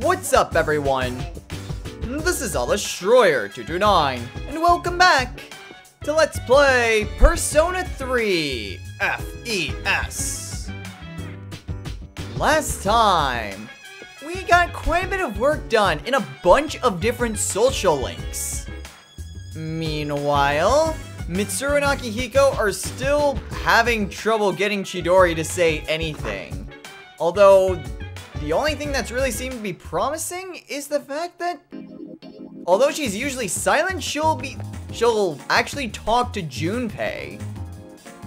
What's up, everyone? This is Schroyer229, and welcome back to Let's Play Persona 3 FES. Last time, we got quite a bit of work done in a bunch of different social links. Meanwhile, Mitsuru and Akihiko are still having trouble getting Chidori to say anything. Although, the only thing that's really seemed to be promising is the fact that although she's usually silent, she'll actually talk to Junpei.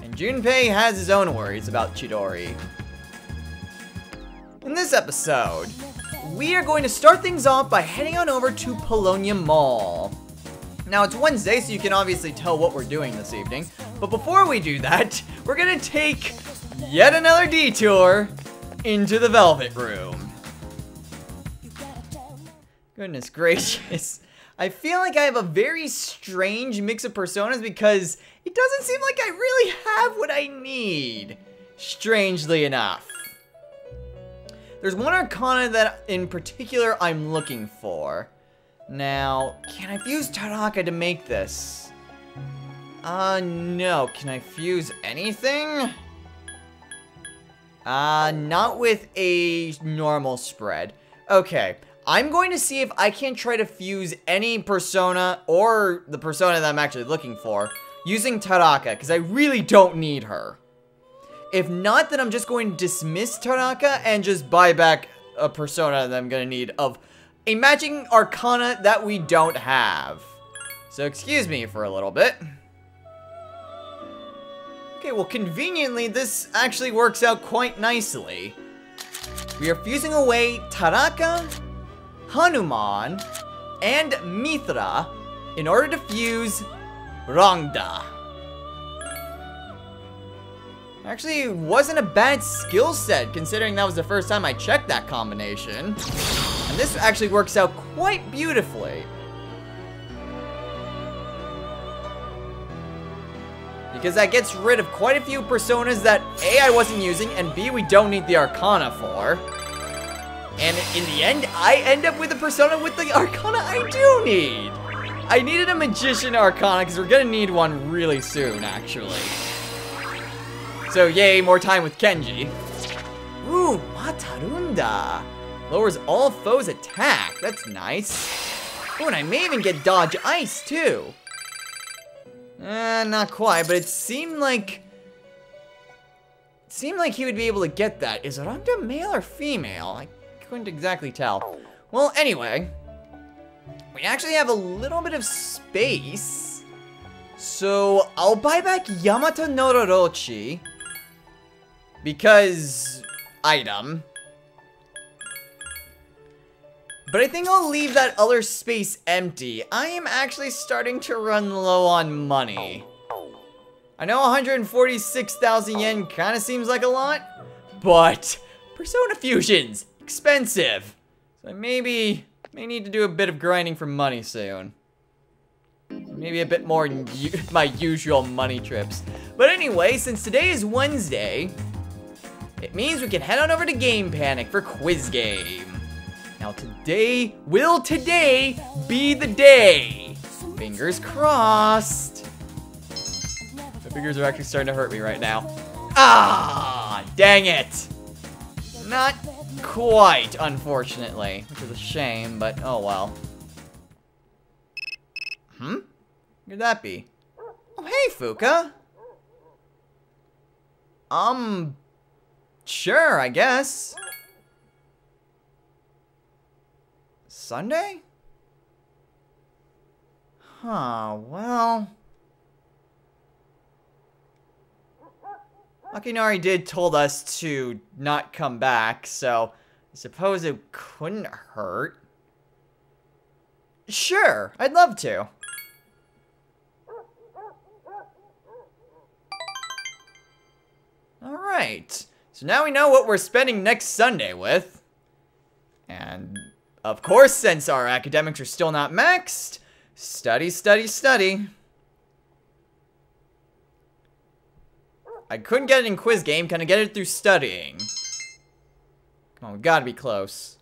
And Junpei has his own worries about Chidori. In this episode, we are going to start things off by heading on over to Polonia Mall. Now, it's Wednesday, so you can obviously tell what we're doing this evening. But before we do that, we're gonna take yet another detour into the Velvet Room. Goodness gracious. I feel like I have a very strange mix of personas because it doesn't seem like I really have what I need. Strangely enough. There's one arcana that in particular I'm looking for. Now, can I fuse Taraka to make this? No. Can I fuse anything? Not with a normal spread. Okay, I'm going to see if I can try to fuse any persona, or the persona that I'm actually looking for, using Taraka, because I really don't need her. If not, then I'm just going to dismiss Taraka and just buy back a persona that I'm going to need of a matching arcana that we don't have. So excuse me for a little bit. Okay, well, conveniently, this actually works out quite nicely. We are fusing away Taraka, Hanuman, and Mithra in order to fuse Rangda. Actually, it wasn't a bad skill set, considering that was the first time I checked that combination. And this actually works out quite beautifully. Because that gets rid of quite a few personas that A, I wasn't using, and B, we don't need the arcana for. And in the end, I end up with a persona with the arcana I do need. I needed a magician arcana because we're gonna need one really soon, actually. So yay, more time with Kenji. Ooh, Matarunda. Lowers all foes' attack. That's nice. Oh, and I may even get dodge ice too. Not quite, but it seemed like he would be able to get that. Is Rangda male or female? I couldn't exactly tell. Well, anyway, we actually have a little bit of space, so I'll buy back Yamato no Rorochi because item. But I think I'll leave that other space empty. I am actually starting to run low on money. I know 146,000 yen kind of seems like a lot, but Persona Fusion's expensive. So I may need to do a bit of grinding for money soon. Maybe a bit more than my usual money trips. But anyway, since today is Wednesday, it means we can head on over to Game Panic for Quiz Game. Now will today be the day? Fingers crossed. My fingers are actually starting to hurt me right now. Ah, dang it. Not quite, unfortunately, which is a shame, but oh well. Who could that be? Oh, hey, Fuka. Sure, I guess. Sunday? Huh, well... Akinari did told us to not come back, so I suppose it couldn't hurt. Sure, I'd love to. Alright, so now we know what we're spending next Sunday with. And... of course, since our academics are still not maxed, study, study, study. I couldn't get it in Quiz Game. Can I get it through studying? Come on, we gotta be close.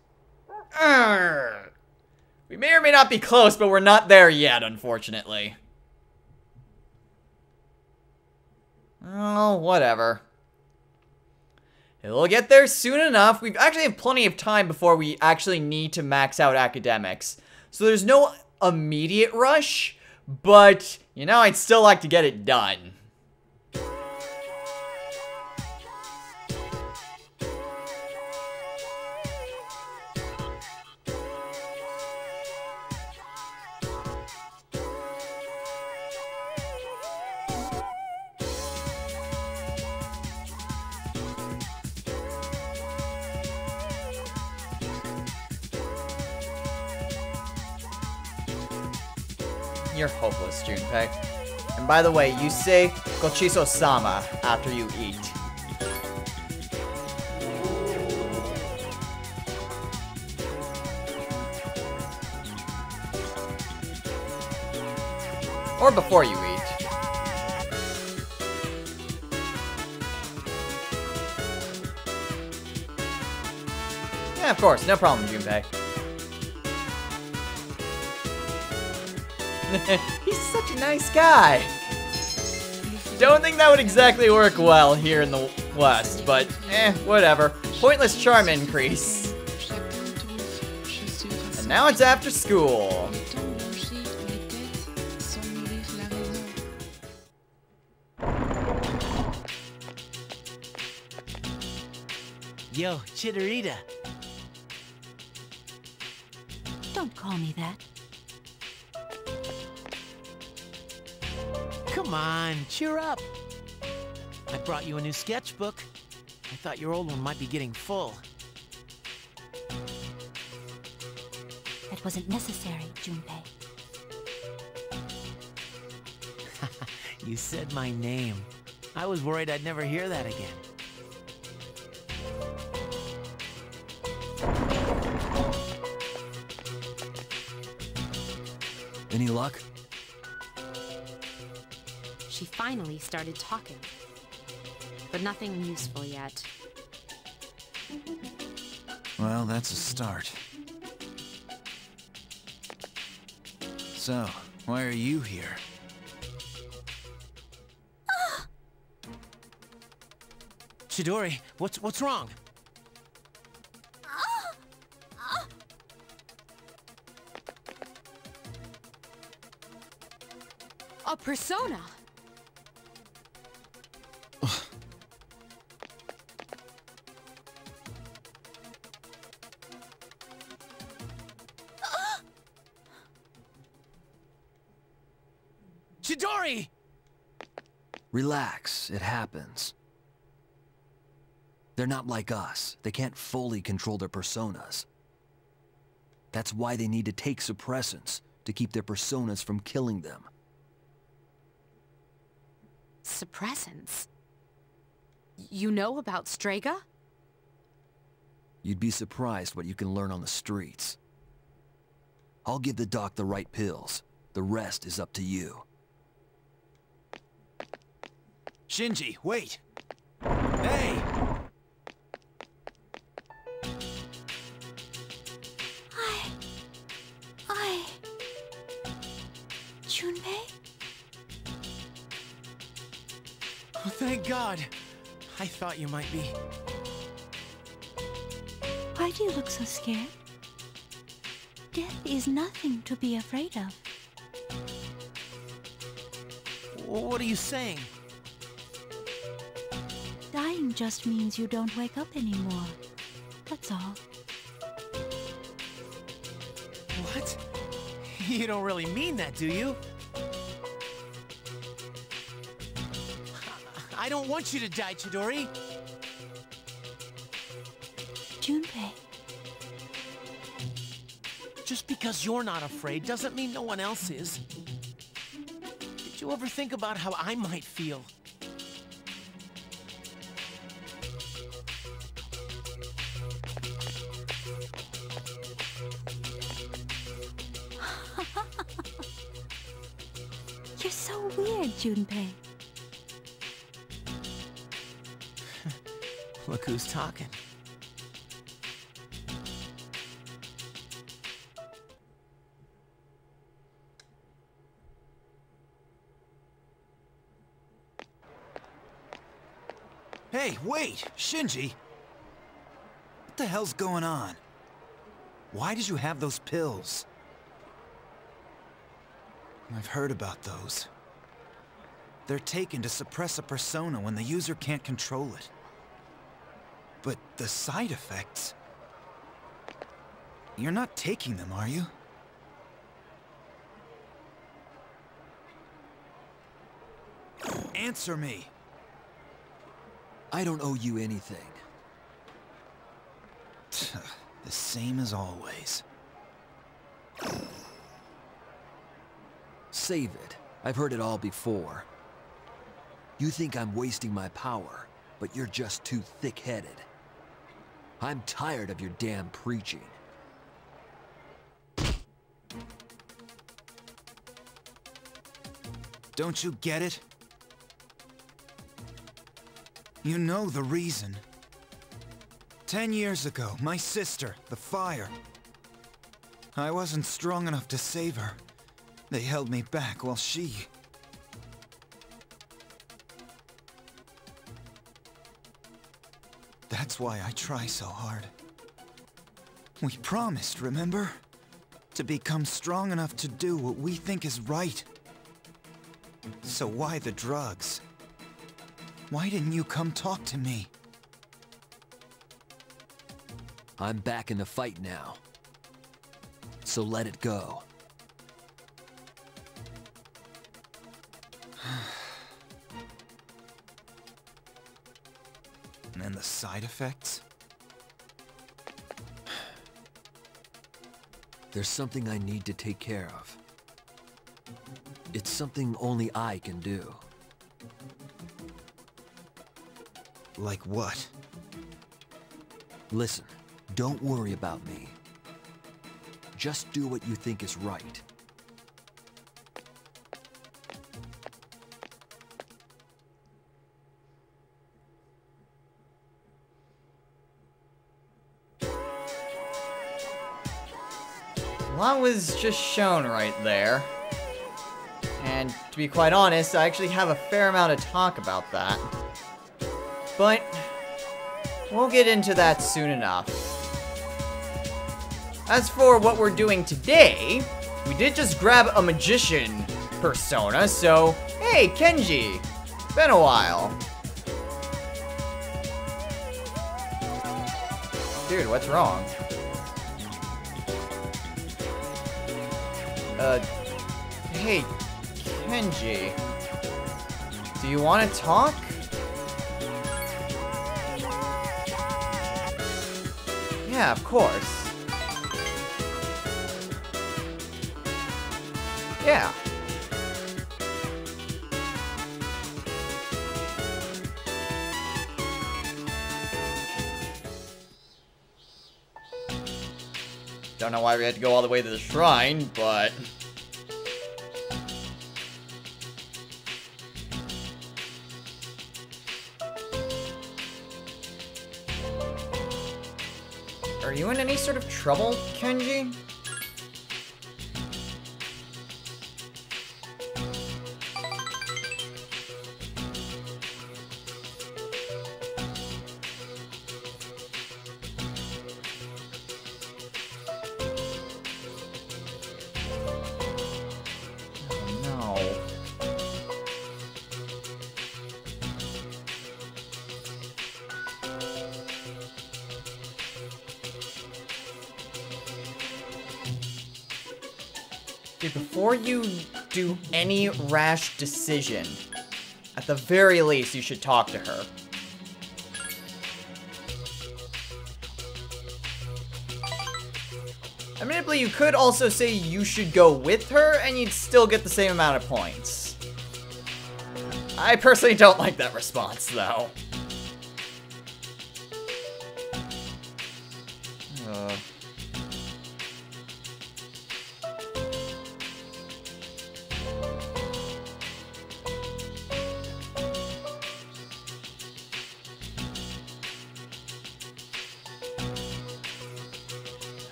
We may or may not be close, but we're not there yet, unfortunately. Oh, whatever. We'll get there soon enough. We actually have plenty of time before we actually need to max out academics. So there's no immediate rush, but, you know, I'd still like to get it done. You're hopeless, Junpei. And by the way, you say Gochiso-sama after you eat. Or before you eat. Yeah, of course, no problem, Junpei. He's such a nice guy. Don't think that would exactly work well here in the West, but whatever. Pointless charm increase. And now it's after school. Yo, Chidorita. Don't call me that. Come on, cheer up. I brought you a new sketchbook. I thought your old one might be getting full. That wasn't necessary, Junpei. You said my name. I was worried I'd never hear that again. Any luck? She finally started talking, but nothing useful yet. Well, that's a start. So, why are you here? Chidori, what's wrong? A persona! Chidori! Relax, it happens. They're not like us. They can't fully control their personas. That's why they need to take suppressants, to keep their personas from killing them. Suppressants? You know about Strega? You'd be surprised what you can learn on the streets. I'll give the doc the right pills. The rest is up to you. Shinji, wait! Hey! Junpei? Oh, thank God! I thought you might be. Why do you look so scared? Death is nothing to be afraid of. What are you saying? Dying just means you don't wake up anymore. That's all. What? You don't really mean that, do you? I don't want you to die, Chidori. Junpei. Just because you're not afraid doesn't mean no one else is. Did you ever think about how I might feel? You're so weird, Junpei. Look who's talking. Hey, wait! Shinji! What the hell's going on? Why did you have those pills? I've heard about those. They're taken to suppress a persona when the user can't control it. But the side effects... You're not taking them, are you? Answer me! I don't owe you anything. The same as always. Save it. I've heard it all before. You think I'm wasting my power, but you're just too thick-headed. I'm tired of your damn preaching. Don't you get it? You know the reason. 10 years ago, my sister, the Fire. I wasn't strong enough to save her. They held me back while she... That's why I try so hard. We promised, remember? To become strong enough to do what we think is right. So why the drugs? Why didn't you come talk to me? I'm back in the fight now. So let it go. And then the side effects? There's something I need to take care of. It's something only I can do. Like what? Listen, don't worry about me. Just do what you think is right. A lot was just shown right there. And to be quite honest, I actually have a fair amount of talk about that. But we'll get into that soon enough. As for what we're doing today, we did just grab a magician persona, so hey, Kenji! Been a while. Dude, what's wrong? Hey, Kenji. Do you want to talk? Yeah, of course. Yeah. Don't know why we had to go all the way to the shrine, but... Are you in any sort of trouble, Kenji? Dude, before you do any rash decision, at the very least, you should talk to her. Admittedly, you could also say you should go with her, and you'd still get the same amount of points. I personally don't like that response, though.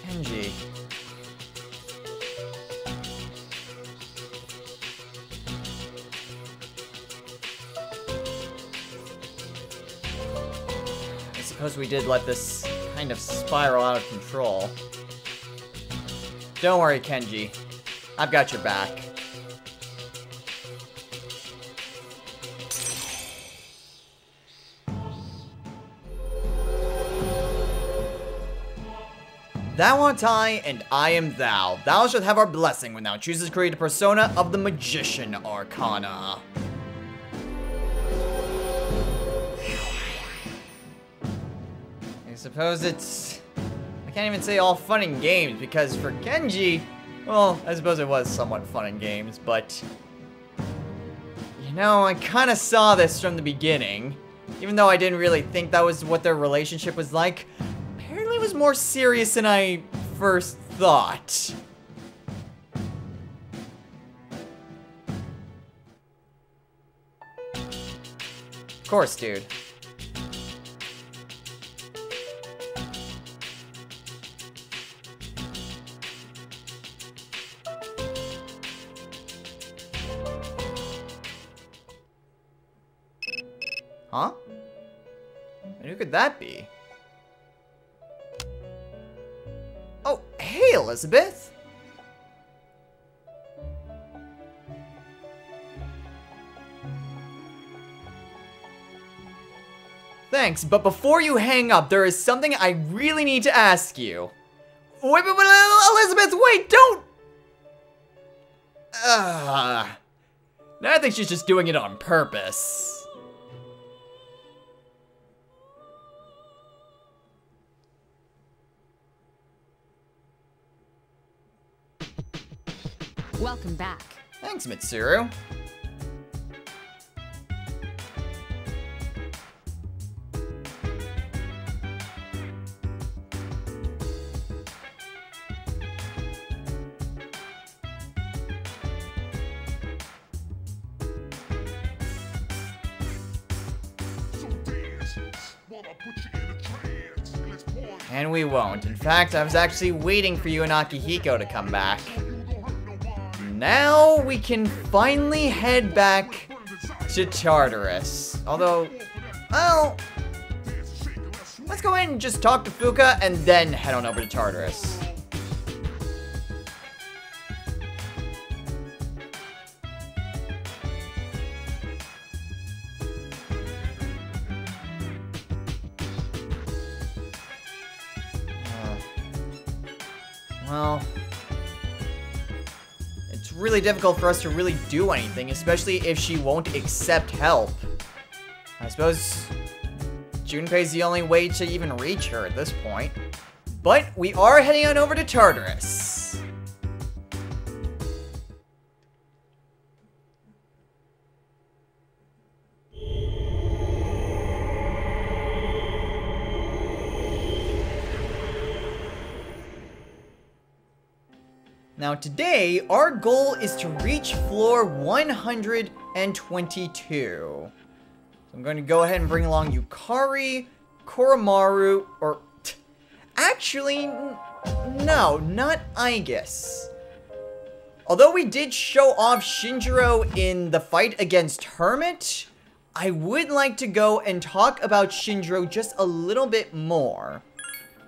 Kenji. suppose we did let this kind of spiral out of control. Don't worry, Kenji. I've got your back. Thou art I, and I am thou. Thou shalt have our blessing when thou chooses to create a persona of the Magician Arcana. I suppose it's... I can't even say all fun and games, because for Kenji, well, I suppose it was somewhat fun and games, but... You know, I kind of saw this from the beginning. Even though I didn't really think that was what their relationship was like. Apparently it was more serious than I first thought. Of course, dude. Huh? And who could that be? Oh, hey, Elizabeth! Thanks, but before you hang up, there is something I really need to ask you. Wait, Elizabeth, wait, don't! Now I think she's just doing it on purpose. Welcome back. Thanks, Mitsuru. And we won't. In fact, I was actually waiting for you and Akihiko to come back. Now we can finally head back to Tartarus. Although, well, let's go ahead and just talk to Fuka and then head on over to Tartarus. Well, it's really difficult for us to really do anything, especially if she won't accept help. I suppose Junpei's the only way to even reach her at this point. But we are heading on over to Tartarus. Now today, our goal is to reach floor 122. So I'm going to go ahead and bring along Yukari, Koromaru, or... Actually, no, not Aidos. Although we did show off Shinjiro in the fight against Hermit, I would like to go and talk about Shinjiro just a little bit more.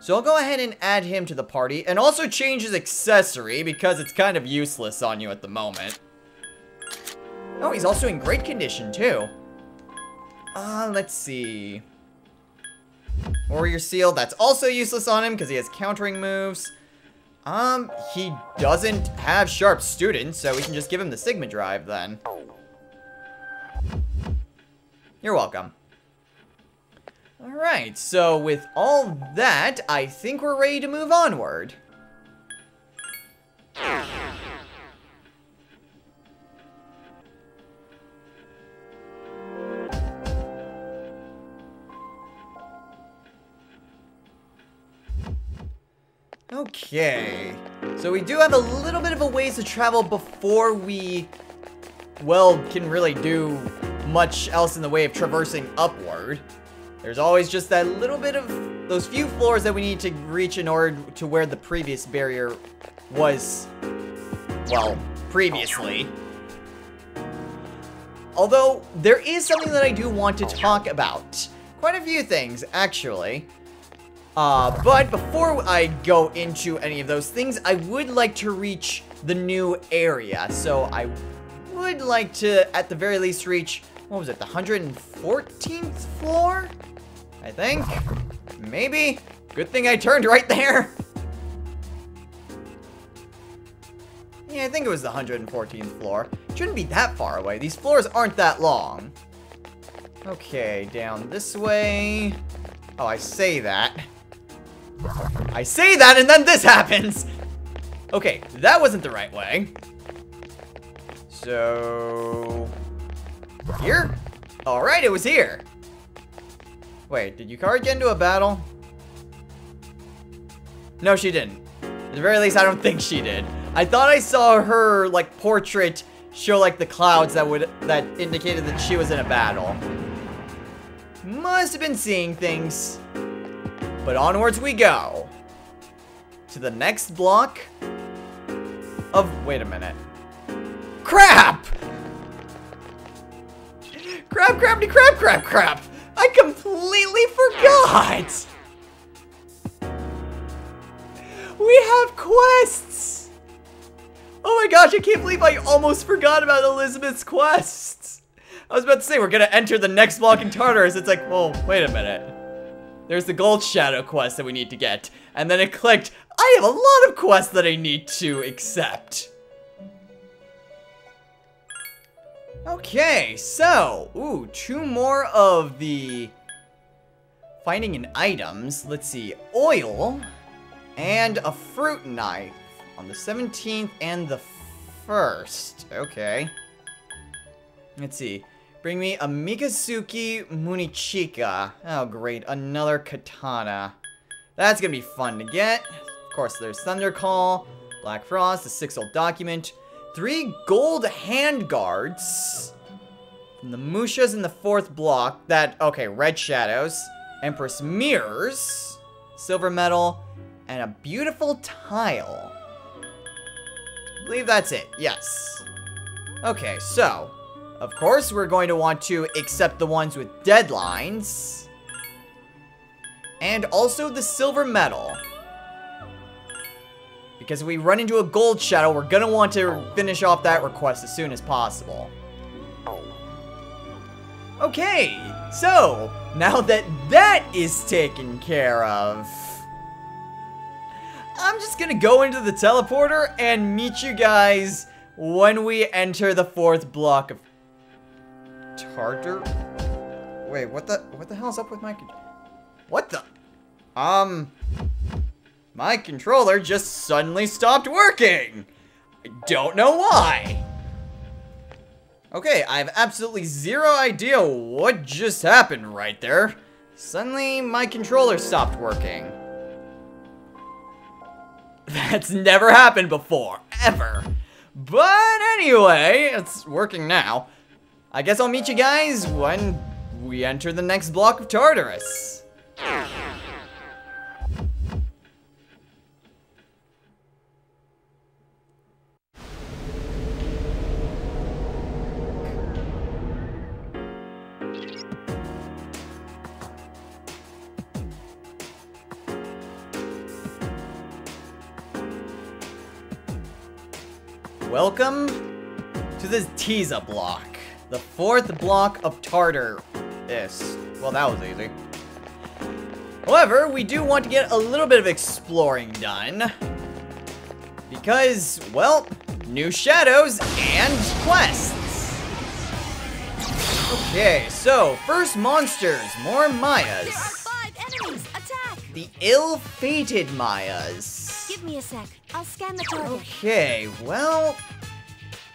So I'll go ahead and add him to the party, and also change his accessory, because it's kind of useless on you at the moment. Oh, he's also in great condition, too. Let's see. Warrior Seal, that's also useless on him, because he has countering moves. He doesn't have Sharp Student, so we can just give him the Sigma Drive, then. You're welcome. Alright, so with all that, I think we're ready to move onward. Okay, so we do have a little bit of a ways to travel before we, well, can really do much else in the way of traversing upward. There's always just that little bit of those few floors that we need to reach in order to where the previous barrier was, well, previously. Although, there is something that I do want to talk about. quite a few things, actually. But before I go into any of those things, I would like to reach the new area. So I would like to, at the very least, reach, what was it, the 114th floor? I think. Maybe. Good thing I turned right there. Yeah, I think it was the 114th floor. Shouldn't be that far away. These floors aren't that long. Okay, down this way. Oh, I say that. I say that and then this happens! Okay, that wasn't the right way. So... here? Alright, it was here. Wait, did Yukari get into a battle? No, she didn't. At the very least, I don't think she did. I thought I saw her, like, portrait show, like, the clouds that indicated that she was in a battle. Must have been seeing things. But onwards we go. To the next block of... wait a minute. Crap! Crap! I completely forgot! We have quests! Oh my gosh, I can't believe I almost forgot about Elizabeth's quests. I was about to say, we're gonna enter the next block in Tartarus. It's like, well, wait a minute. There's the Gold Shadow quest that we need to get. And then it clicked, I have a lot of quests that I need to accept. Okay, so, ooh, 2 more of the finding in items. Let's see, oil and a fruit knife on the 17th and the 1st. Okay. Let's see. Bring me a Mikazuki Munichika. Oh, great. Another katana. That's gonna be fun to get. Of course, there's Thunder Call, Black Frost, the 6-old document, 3 gold handguards from the Mushas in the 4th block. Okay, Red Shadows, Empress Mirrors, silver medal, and a beautiful tile. I believe that's it. Yes. Okay, so... of course, we're going to want to accept the ones with deadlines. And also the silver medal. Because if we run into a gold shadow, we're going to want to finish off that request as soon as possible. Okay, so now that that is taken care of, I'm just going to go into the teleporter and meet you guys when we enter the 4th block of Tartar? Wait, what the hell's up with my... what the... my controller just suddenly stopped working! I don't know why! Okay, I have absolutely zero idea what just happened right there. Suddenly, my controller stopped working. That's never happened before, ever. But anyway, it's working now. I guess I'll meet you guys when we enter the next block of Tartarus. Welcome to the Tiza block. The 4th block of Tartarus. Well, that was easy. However, we do want to get a little bit of exploring done. Because, well, new shadows and quests. Okay, so, first monsters, more Mayas. There are 5 enemies! Attack! The ill-fated Mayas. Give me a sec. I'll scan the target. Okay, well,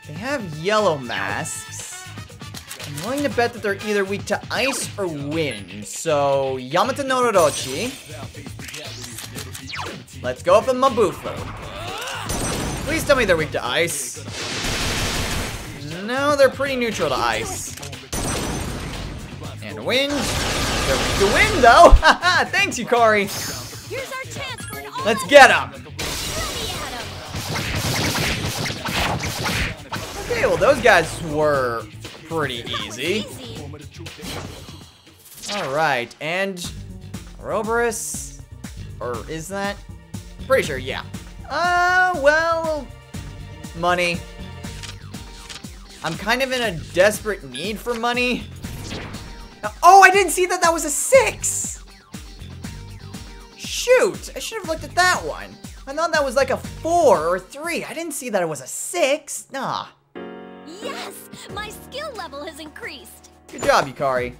they have yellow masks. I'm willing to bet that they're either weak to ice or wind. So, Yamata no Orochi. Let's go for Mabufu. Please tell me they're weak to ice. No, they're pretty neutral to ice. And wind. They're weak to wind, though. Haha, thanks, Yukari. Here's our chance for an all Let's get him. Okay, well, those guys were pretty easy. Alright, and Ouroboros? Or is that? Pretty sure, yeah. Well, money. I'm kind of in a desperate need for money. Oh, I didn't see that that was a 6! Shoot, I should have looked at that one. I thought that was like a 4 or 3. I didn't see that it was a 6. Nah. Yes! My skill level has increased! Good job, Yukari.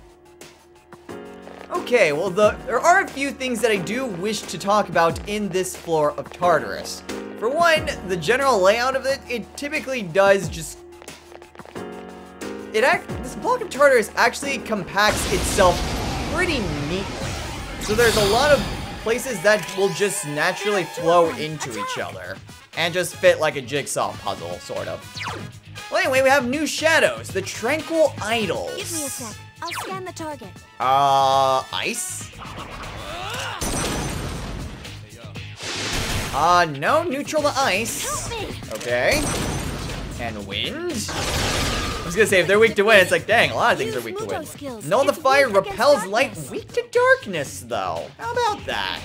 Okay, well, there are a few things that I do wish to talk about in this floor of Tartarus. For one, the general layout of it, it typically does just... This block of Tartarus actually compacts itself pretty neatly. So there's a lot of places that will just naturally flow into each other. And just fit like a jigsaw puzzle, sort of. Well, anyway, we have new shadows, the Tranquil Aidos. Give me a sec. I'll scan the target. Ice? No, neutral to ice. Help me! Okay. And wind? I was gonna say, if they're weak to wind, it's like, dang, a lot of things are weak to wind. Null the fire repels light, weak to darkness, though. How about that?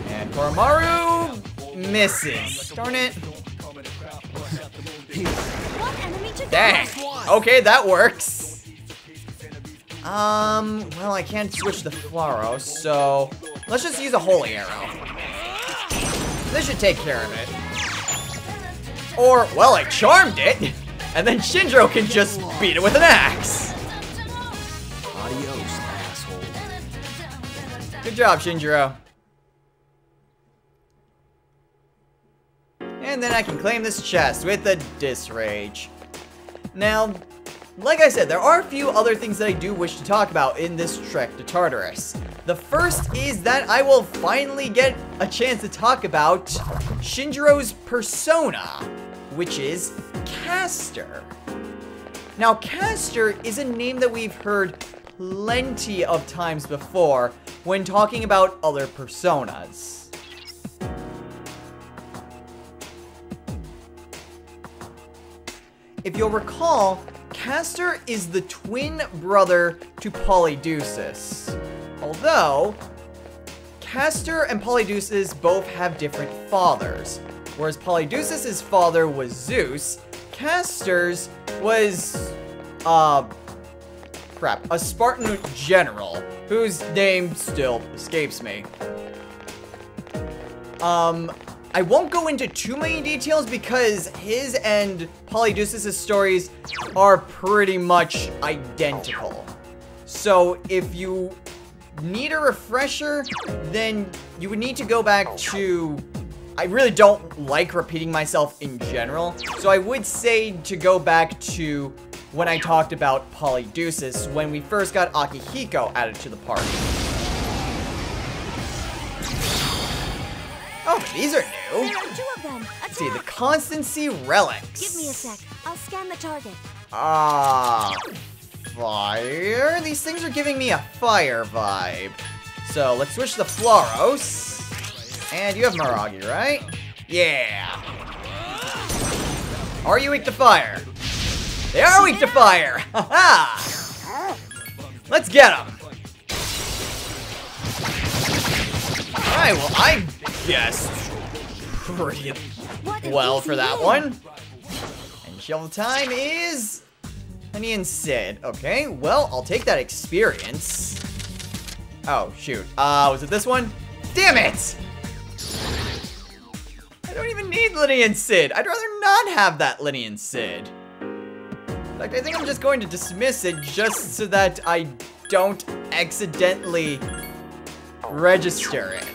And Koromaru misses. Darn it. Dang. Okay, that works. Well, I can't switch the Flaro, so let's just use a Holy Arrow. This should take care of it. Or, well, I charmed it, and then Shinjiro can just beat it with an axe. Adios, asshole. Good job, Shinjiro. And then I can claim this chest with a Disrage. Now, like I said, there are a few other things that I do wish to talk about in this trek to Tartarus. The first is that I will finally get a chance to talk about Shinjiro's persona, which is Castor. Now, Castor is a name that we've heard plenty of times before when talking about other personas. If you'll recall, Castor is the twin brother to Polydeuces. Although, Castor and Polydeuces both have different fathers. Whereas Polydeuces' father was Zeus, Castor's was, a Spartan general, whose name still escapes me. I won't go into too many details because his and Polydeuces' stories are pretty much identical. So if you need a refresher, then you would need to go back to... I really don't like repeating myself in general, so I would say to go back to when I talked about Polydeuces when we first got Akihiko added to the party. Oh, but these are new. There are 2 of them. Let's see, the Constancy Relics. Give me a sec. I'll scan the target. Fire? These things are giving me a fire vibe. So, let's switch the Floros. And you have Maragi, right? Yeah. Are you weak to fire? They are weak to fire! Haha! Let's get them! Alright, well, I guessed pretty well for that one. And shovel time is... Honey and Sid. Okay, well, I'll take that experience. Oh, shoot. Was it this one? Damn it! I don't even need Linny and Sid. I'd rather not have that Linny and Sid. In fact, I think I'm just going to dismiss it just so that I don't accidentally register it.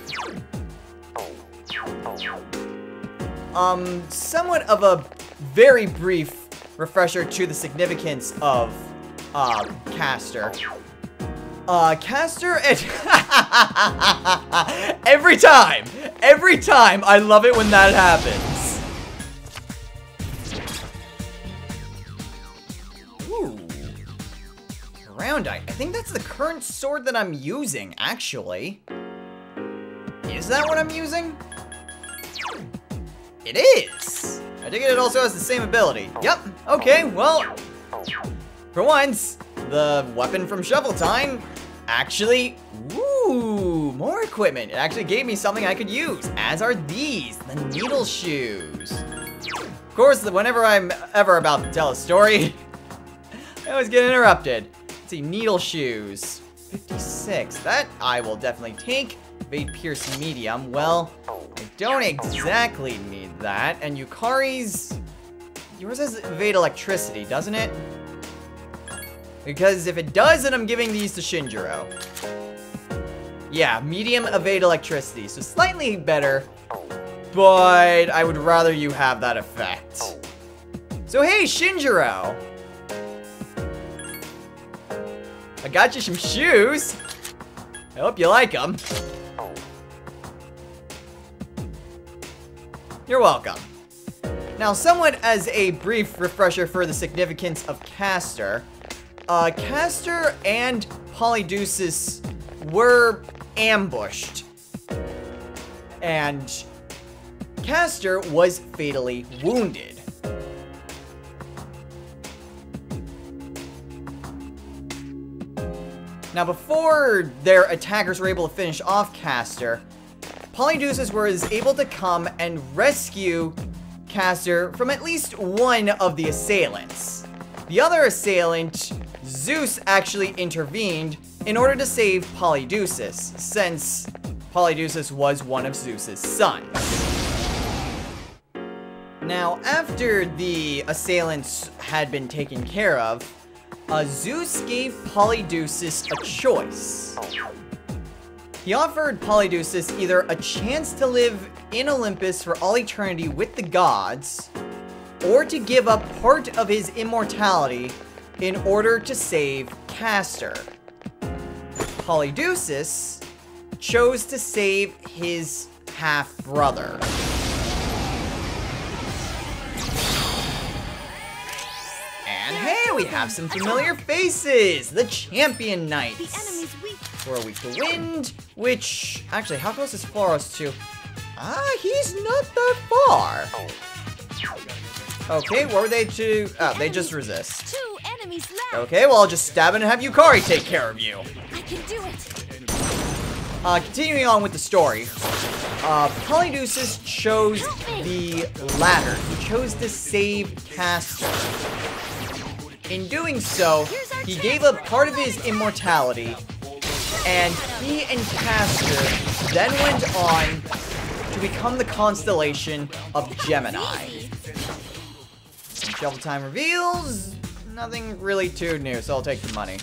Somewhat of a very brief refresher to the significance of, Castor. Castor and... every time, I love it when that happens. Ooh. Roundite. I think that's the current sword that I'm using, actually. Is that what I'm using? It is! I think it also has the same ability. Yep, okay, well... For once, the weapon from Shovel Time actually, ooh, more equipment. It actually gave me something I could use, as are these, the needle shoes. Of course, whenever I'm ever about to tell a story, I always get interrupted. Let's see, needle shoes, 56. That I will definitely take. Evade Pierce Medium. Well, I don't exactly need that. And Yukari's, yours has Evade Electricity, doesn't it? Because if it does, then I'm giving these to Shinjiro. Yeah, medium Evade Electricity, so slightly better, but I would rather you have that effect. So hey, Shinjiro! I got you some shoes. I hope you like them. You're welcome. Now, somewhat as a brief refresher for the significance of Castor, Castor and Polydeuces were ambushed, and Castor was fatally wounded. Now, before their attackers were able to finish off Castor, Polydeuces was able to come and rescue Castor from at least one of the assailants. The other assailant, Zeus, actually intervened in order to save Polydeuces, since Polydeuces was one of Zeus's sons. Now, after the assailants had been taken care of, Zeus gave Polydeuces a choice. He offered Polydeuces either a chance to live in Olympus for all eternity with the gods, or to give up part of his immortality in order to save Castor. Polydeuces chose to save his half-brother. And hey, we have some familiar faces! The Champion Knights! The enemy's weak. Who are weak to wind, which... Actually, how close is Floros to... he's not that far. Okay, what were they to... Oh, they just resist. 2 enemies left. Okay, well, I'll just stab it and have Yukari take care of you. I can do it. Continuing on with the story. Polydeuces chose the latter. He chose to save Castor. In doing so, he gave up part of his immortality, and he and Castor then went on to become the constellation of Gemini. And Shovel Time reveals nothing really too new, so I'll take the money.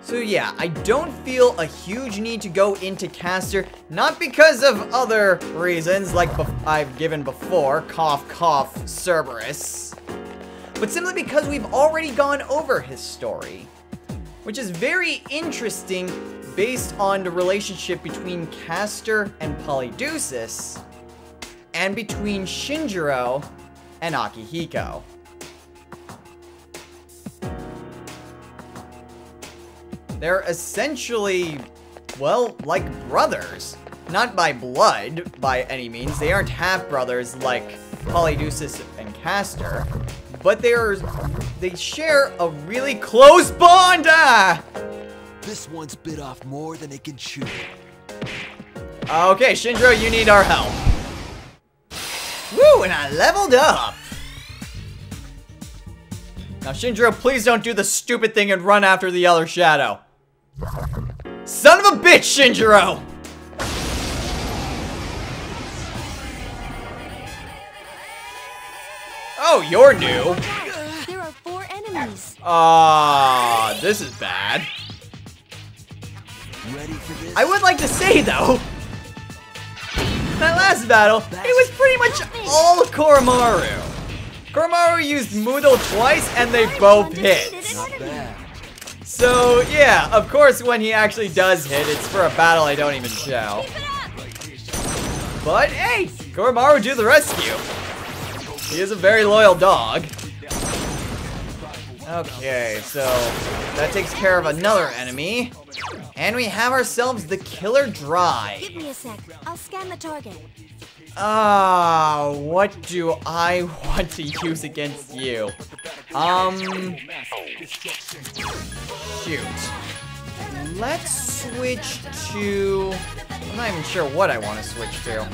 So yeah, I don't feel a huge need to go into Castor, not because of other reasons like I've given before, cough cough Cerberus, but simply because we've already gone over his story, which is very interesting based on the relationship between Castor and Polydeuces, and between Shinjiro and Akihiko. They're essentially, well, like brothers. Not by blood, by any means. They aren't half-brothers like Polydeuces and Castor, but they share a really close bond! This one's bit off more than it can chew. Okay, Shinjiro, you need our help. Woo, and I leveled up! Now, Shinjiro, please don't do the stupid thing and run after the other shadow. Son of a bitch, Shinjiro! Oh, you're new. There are 4 enemies. This is bad. Ready for this? I would like to say, though, that last battle, it was pretty much all Koromaru. Koromaru used Mudo twice, and they both hit. Not bad. So, yeah, of course, when he actually does hit, it's for a battle I don't even show. But, hey, Koromaru do the rescue. He is a very loyal dog. Okay, so that takes care of another enemy. And we have ourselves the Killer Drive. Give me a sec. I'll scan the target. What do I want to use against you? Shoot. Let's switch to... I'm not even sure what I want to switch to.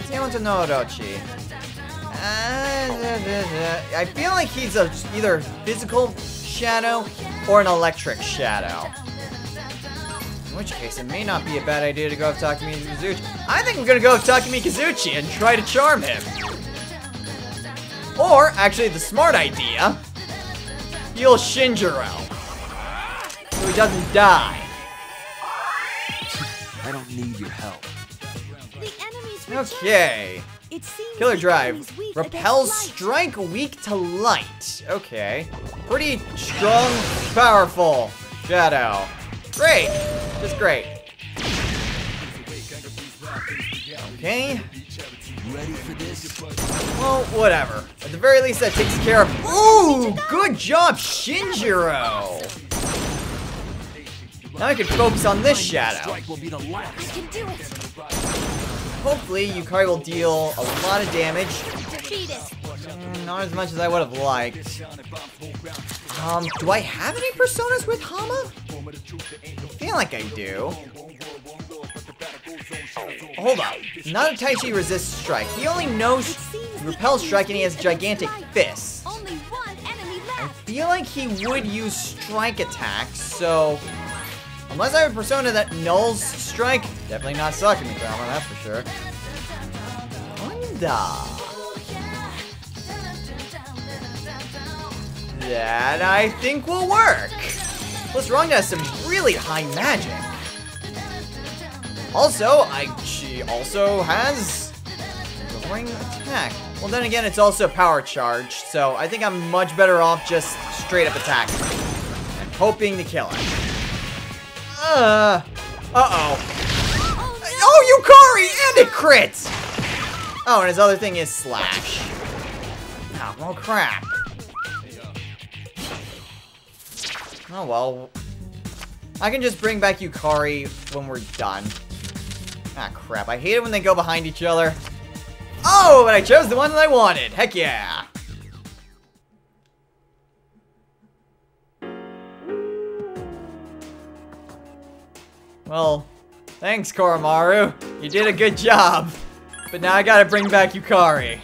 Someone to Orochi. I feel like he's either a physical shadow or an electric shadow. In which case, it may not be a bad idea to go up to Takumi Kazuchi. I think I'm gonna go up to Takumi Kazuchi and try to charm him. Or, actually, the smart idea, heal Shinjiro so he doesn't die. I don't need your help. The enemy's Okay. It seems Killer the Drive. enemy's weak Repels against light. strike weak to light. Okay. Pretty strong, powerful shadow. Great. Just great. Okay. Ready for this? Well, whatever. At the very least, that takes care of... Ooh! Good job, Shinjiro! Now I can focus on this shadow. Strike will be the last. I can do it. Hopefully, Yukari will deal a lot of damage. Defeat it. Not as much as I would have liked. Do I have any personas with Hama? I feel like I do. Hold up. Not a Taichi resists strike. He only knows repel strike and he has gigantic fists. Only one enemy I left. feel like he would use strike attacks, so... Unless I have a persona that nulls strike, definitely not Sakumi Drama, that's for sure. Kinda. That I think will work. Plus, Rhonda has some really high magic. Also, she also has Roaring Attack. Well, then again, it's also power charge, so I think I'm much better off just straight up attacking and hoping to kill him. Uh-oh. Oh, Yukari! And it crits! Oh, and his other thing is Slash. Oh, well, crap. Oh, well. I can just bring back Yukari when we're done. Ah, crap. I hate it when they go behind each other. Oh, but I chose the one that I wanted. Heck yeah. Well, thanks, Koromaru. You did a good job. But now I gotta bring back Yukari.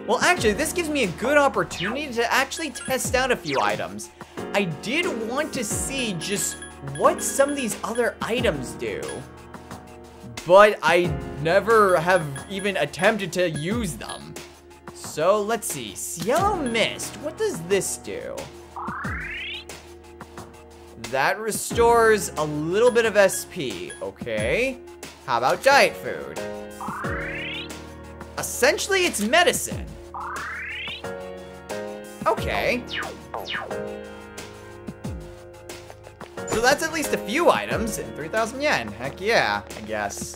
Well, actually, this gives me a good opportunity to actually test out a few items. I did want to see just what some of these other items do. But I never have even attempted to use them. So, let's see. Yellow Mist. What does this do? That restores a little bit of SP. Okay. How about diet food? Essentially, it's medicine. Okay. So that's at least a few items and 3,000 yen. Heck yeah, I guess.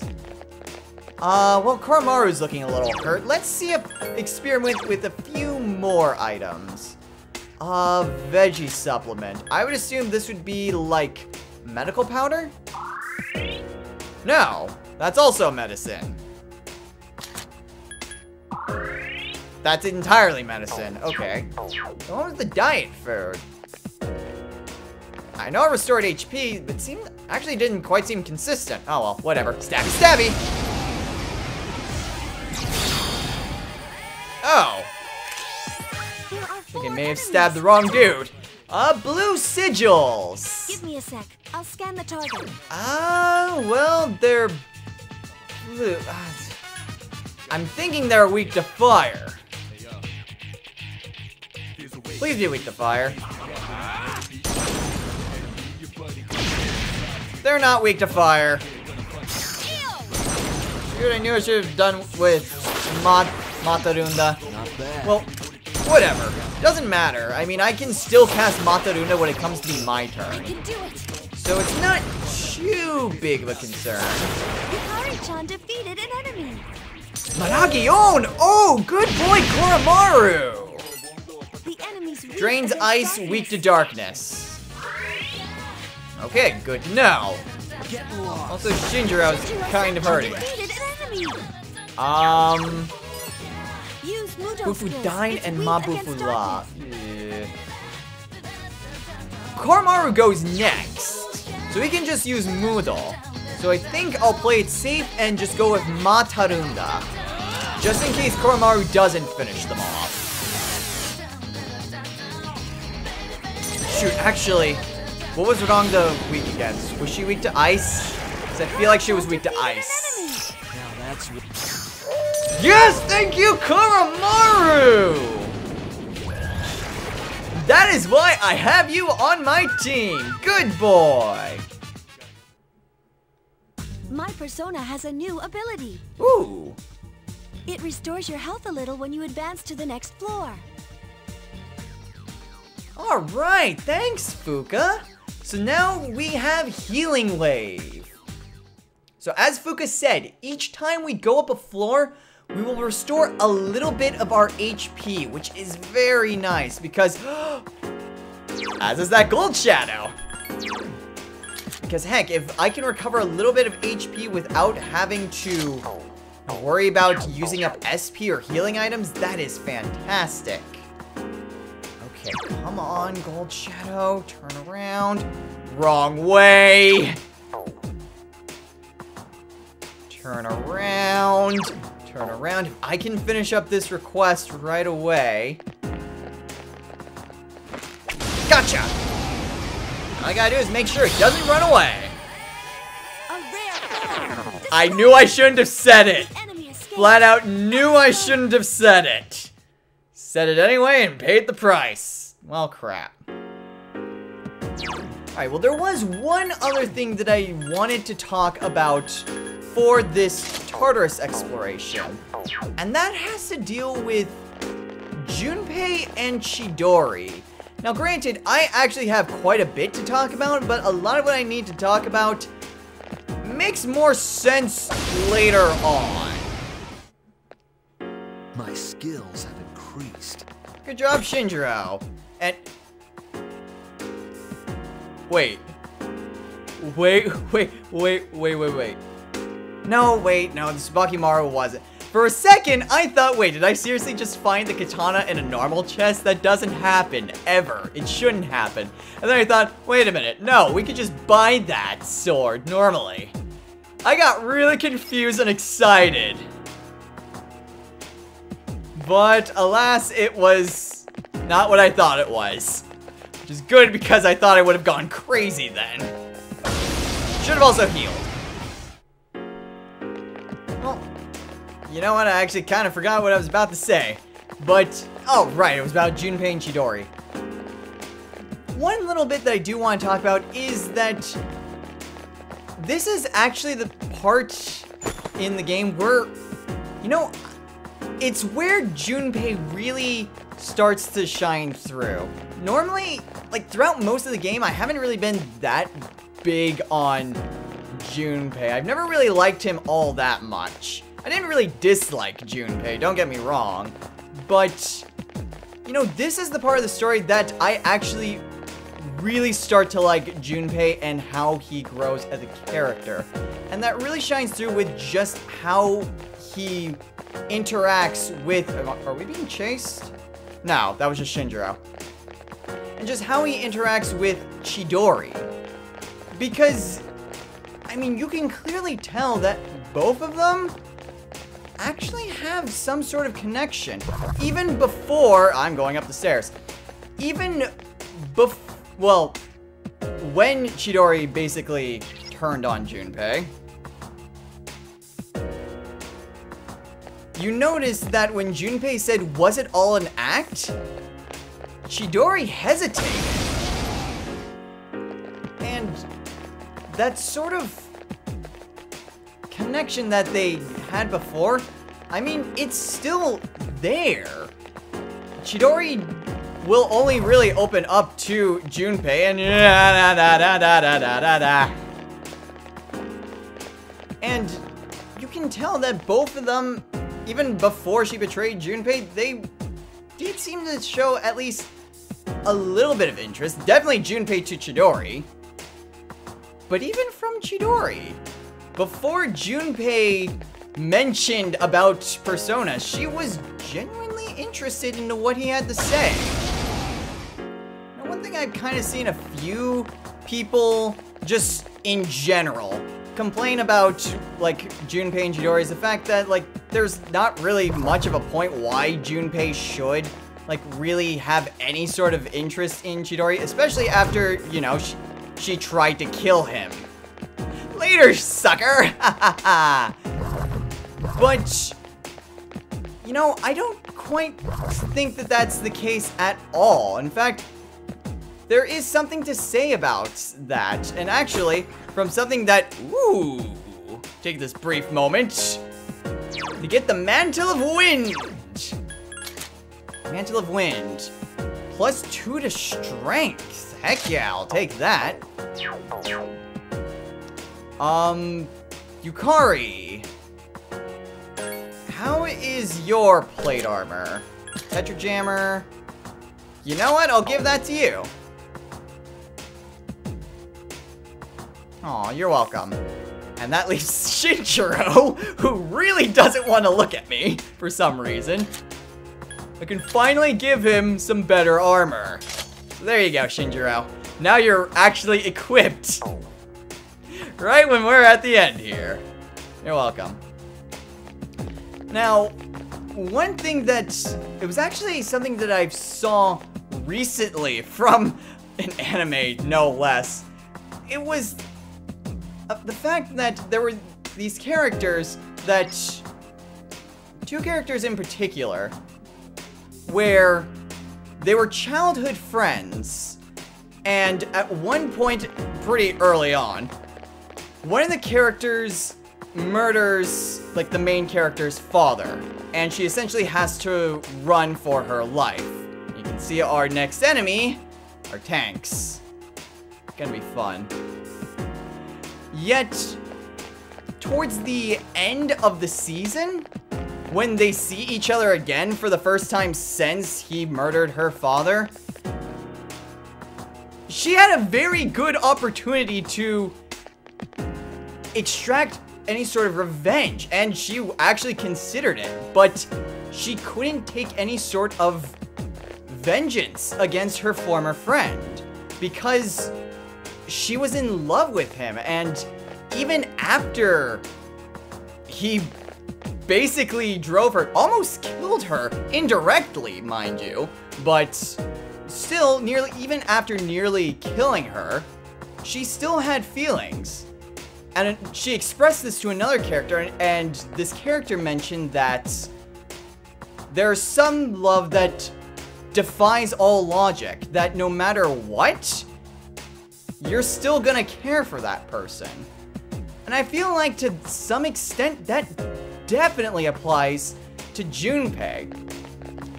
Well, Koromaru's looking a little hurt. Let's see if experiment with a few more items. Veggie supplement. I would assume this would be like medical powder? No, that's also medicine. That's entirely medicine. Okay. What was the diet food? I know it restored HP, but actually didn't quite seem consistent. Oh well, whatever. Stabby, stabby! Oh. I think I may have stabbed the wrong dude. Blue sigils. Give me a sec. I'll scan the target. Well, they're blue. I'm thinking they're weak to fire. Please be weak to fire. They're not weak to fire. Shoot, I knew I should have done with Matarunda. Not bad. Well, whatever. Doesn't matter. I mean, I can still cast Matarunda when it comes to be my I turn. can do it. So it's not too big of a concern. Yukari-chan defeated an enemy. Managion! Oh, good boy, Koromaru! The enemy's weak Drains against ice, darkness. weak to darkness. Okay, good to know. Get lost. Also, Shinjiro's kind of hurting. Defeated an enemy. Use Mudo skills. Bufudine It's and weak against Mabufula. darkness. Yeah. Koromaru goes next. So we can just use Moodle. So I think I'll play it safe and just go with Matarunda. Just in case Koromaru doesn't finish them off. Shoot, actually, what was Rongda weak against? Was she weak to ice? Because I feel like she was weak to ice. Now that's what. Yes, thank you, Koromaru! That is why I have you on my team. Good boy. My persona has a new ability. Ooh. It restores your health a little when you advance to the next floor. Alright, thanks, Fuka. So now we have Healing Wave. So as Fuka said, each time we go up a floor, we will restore a little bit of our HP, which is very nice because, as is that Gold Shadow. Because heck, if I can recover a little bit of HP without having to worry about using up SP or healing items, that is fantastic. Okay, come on, Gold Shadow, turn around. Wrong way. Turn around. Turn around. If I can finish up this request right away. Gotcha! All I gotta do is make sure it doesn't run away. A rare form. I knew I shouldn't have said it. The enemy escaped. Flat out knew I shouldn't have said it. Said it anyway and paid the price. Well, crap. Alright, well, there was one other thing that I wanted to talk about for this Tartarus exploration. And that has to deal with Junpei and Chidori. Now, granted, I actually have quite a bit to talk about, but a lot of what I need to talk about makes more sense later on. My skills have increased. Good job, Shinjiro. And... Wait. No, wait, no, the Tsubakimaru wasn't. For a second, I thought, wait, did I seriously just find the katana in a normal chest? That doesn't happen, ever. It shouldn't happen. And then I thought, wait a minute, no, we could just buy that sword normally. I got really confused and excited. But, alas, it was not what I thought it was. Which is good because I thought I would have gone crazy then. Should have also healed. Well, you know what? I actually kind of forgot what I was about to say. But, oh, right, it was about Junpei and Chidori. One little bit that I do want to talk about is that this is actually the part in the game where, you know, it's where Junpei really starts to shine through. Normally, like, throughout most of the game, I haven't really been that big on Junpei. I've never really liked him all that much. I didn't really dislike Junpei, don't get me wrong. But, you know, this is the part of the story that I actually really start to like Junpei and how he grows as a character. And that really shines through with just how he interacts with... Are we being chased? No, that was just Shinjiro. And just how he interacts with Chidori. Because, I mean, you can clearly tell that both of them actually have some sort of connection. Even before... I'm going up the stairs. Even before... Well, when Chidori basically turned on Junpei, you notice that when Junpei said, "Was it all an act?" Chidori hesitated. And that sort of connection that they had before, I mean, it's still there. Chidori will only really open up to Junpei and and you can tell that both of them, even before she betrayed Junpei, they did seem to show at least a little bit of interest. Definitely Junpei to Chidori. but even from Chidori. Before Junpei mentioned about Persona, she was genuinely interested in what he had to say. Now, one thing I've kind of seen a few people, just in general, complain about, like, Junpei and Chidori is the fact that, like, there's not really much of a point why Junpei should, like, really have any sort of interest in Chidori, especially after, you know, she tried to kill him. Later, sucker! But, you know, I don't quite think that that's the case at all. In fact, there is something to say about that. And actually, from something that, ooh, take this brief moment to get the Mantle of Wind. Mantle of Wind. +2 to Strength. Heck yeah, I'll take that. Yukari. How is your plate armor? Tetrajammer. You know what? I'll give that to you. Aw, you're welcome. And that leaves Shinjiro, who really doesn't want to look at me for some reason. I can finally give him some better armor. So there you go, Shinjiro. Now you're actually equipped. Right when we're at the end here. You're welcome. Now, one thing that, it was actually something that I saw recently from an anime, no less. It was the fact that there were these characters that, two characters in particular, where they were childhood friends, and at one point pretty early on, one of the characters murders, like, the main character's father, and she essentially has to run for her life. You can see our next enemy are tanks. Gonna be fun. Yet, towards the end of the season, when they see each other again for the first time since he murdered her father, she had a very good opportunity to extract any sort of revenge, and she actually considered it, but she couldn't take any sort of vengeance against her former friend because she was in love with him. And even after he basically drove her, almost killed her indirectly, mind you, but still, even after nearly killing her, she still had feelings. And she expressed this to another character, and this character mentioned that there's some love that defies all logic, that no matter what, you're still gonna care for that person. And I feel like to some extent that definitely applies to Junpei.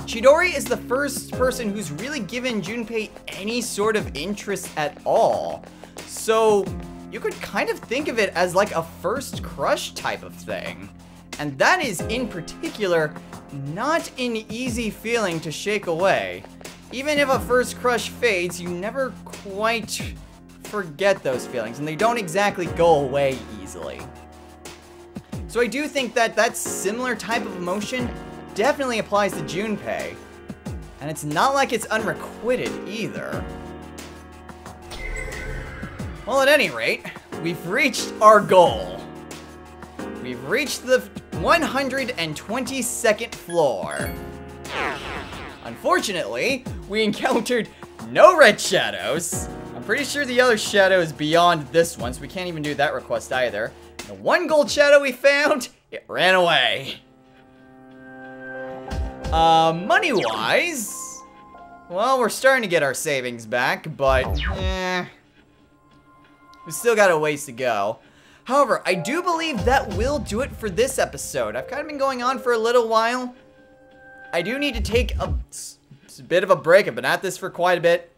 Chidori is the first person who's really given Junpei any sort of interest at all. So you could kind of think of it as like a first crush type of thing. And that is, in particular, not an easy feeling to shake away. Even if a first crush fades, you never quite forget those feelings, and they don't exactly go away easily. So I do think that that similar type of emotion definitely applies to Junpei. And it's not like it's unrequited either. Well, at any rate, we've reached our goal. We've reached the 122nd floor. Unfortunately, we encountered no red shadows. I'm pretty sure the other shadow is beyond this one, so we can't even do that request either. The one gold shadow we found, it ran away. Money-wise, well, we're starting to get our savings back, but, we still got a ways to go. However, I do believe that will do it for this episode. I've kind of been going on for a little while. I do need to take a bit of a break. I've been at this for quite a bit.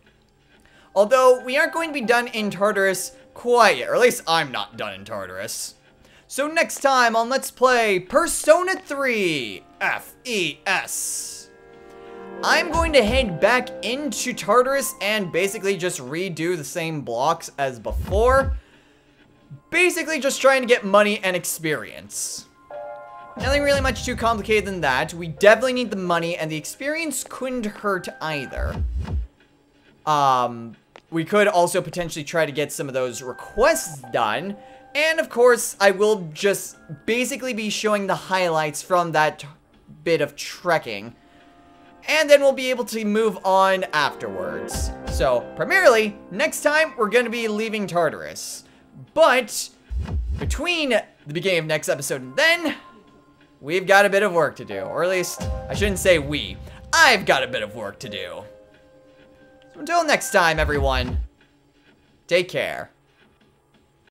Although, we aren't going to be done in Tartarus quite yet, or at least I'm not done in Tartarus. So next time on Let's Play Persona 3 FES, I'm going to head back into Tartarus and basically just redo the same blocks as before. basically just trying to get money and experience. Nothing really much too complicated than that. We definitely need the money, and the experience couldn't hurt either. We could also potentially try to get some of those requests done. And of course, I will just basically be showing the highlights from that bit of trekking. And then we'll be able to move on afterwards. So, primarily, next time, we're going to be leaving Tartarus. But, between the beginning of next episode and then, we've got a bit of work to do. Or at least, I shouldn't say we. I've got a bit of work to do. So until next time, everyone, take care.